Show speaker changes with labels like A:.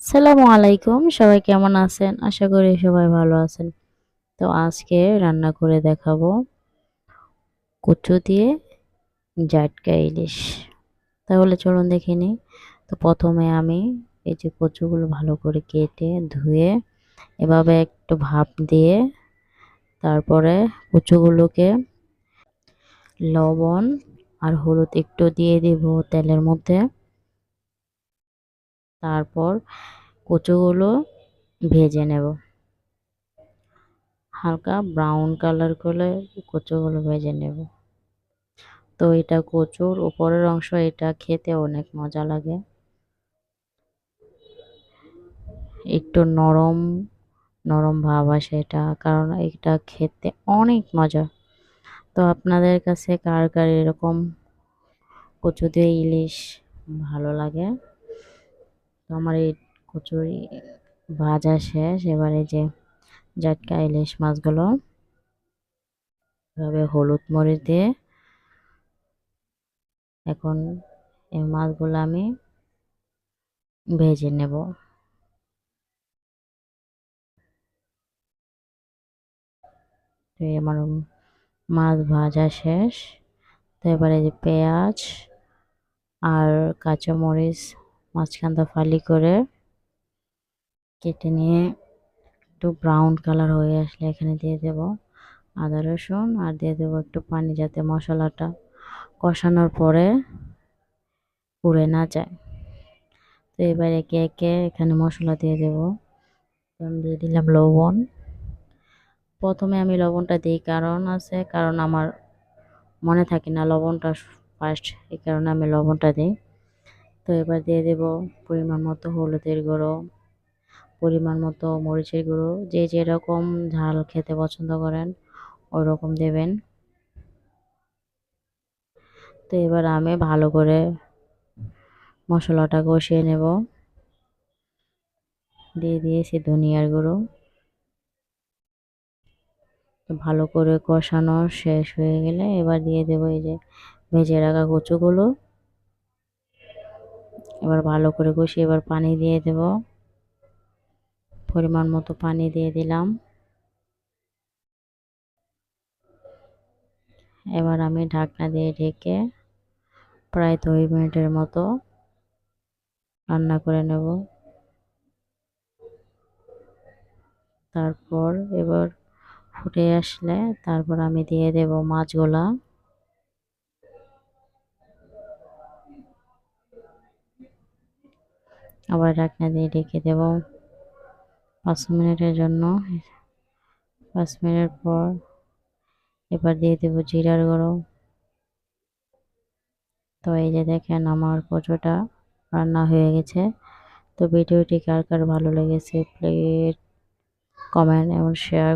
A: আসসালামু আলাইকুম, সবাই কেমন আছেন? আশা করি সবাই ভালো আছেন। তো আজকে রান্না করে দেখাবো কচু দিয়ে জাটকা ইলিশ। তাহলে চলুন দেখে নিই। তো প্রথমে আমি এই যে কচুগুলো ভালো করে কেটে ধুয়ে এভাবে একটু ভাপ দিয়ে তারপরে কচুগুলোকে লবণ আর হলুদ একটু দিয়ে দিব তেলের মধ্যে। তারপর কচুগুলো ভেজে নেব, হালকা ব্রাউন কালার করে কচুগুলো ভেজে নেব। তো এটা কচুর উপরের অংশ, এটা খেতে অনেক মজা লাগে, একটু নরম নরম ভাব আসে এটা, কারণ এটা খেতে অনেক মজা। তো আপনাদের কাছে কার কার এরকম কচু দিয়ে ইলিশ ভালো লাগে? তো আমার এই কচুরি ভাজা শেষ। এবারে যে জাটকা ইলিশ মাছগুলো এভাবে হলুদ মরিচ দিয়ে এখন এই মাছগুলো আমি ভেজে নেব। তো আমার মাছ ভাজা শেষ। তো এবারে যে পেঁয়াজ আর কাঁচামরিচ মাঝখানটা ফালি করে কেটে নিয়ে একটু ব্রাউন কালার হয়ে আসলে এখানে দিয়ে দেব আদা রসুন, আর দিয়ে দেবো একটু পানি যাতে মশলাটা কষানোর পরে পুড়ে না যায়। তো এবার একে একে এখানে মশলা দিয়ে দেবো। আমি দিয়ে দিলাম লবণ। প্রথমে আমি লবণটা দিই, কারণ আছে, কারণ আমার মনে থাকে না লবণটা ফার্স্ট, এই কারণে আমি লবণটা দিই। তো এবার দিয়ে দেব পরিমাণ মতো হলুদের গুঁড়ো, পরিমাণ মতো মরিচের গুঁড়ো, যে যেরকম ঝাল খেতে পছন্দ করেন ওই রকম দেবেন। তো এবার আমি ভালো করে মশলাটা কষিয়ে নেব। দিয়ে দিয়েছি ধনিয়ার গুঁড়ো। তো ভালো করে কষানো শেষ হয়ে গেলে এবার দিয়ে দেবো এই যে ভেজে রাখা কচুগুলো। এবার ভালো করে কষিয়ে এবার পানি দিয়ে দেব, পরিমাণ মতো পানি দিয়ে দিলাম। এবার আমি ঢাকনা দিয়ে ঢেকে প্রায় 2 মিনিটের মতো রান্না করে নেব। তারপর এবার ফুটে আসলে তারপর আমি দিয়ে দেব মাছগুলা। আবার ঢাকনা দিয়ে ঢেকে দেব 5 মিনিটের জন্য। 5 মিনিট পর এবার দিয়ে দেব জিরার গুঁড়ো। তো এই যে দেখেন আমার কচুটা রান্না হয়ে গেছে। তো ভিডিওটি কার কার ভালো লেগেছে প্লিজ কমেন্ট এবং শেয়ার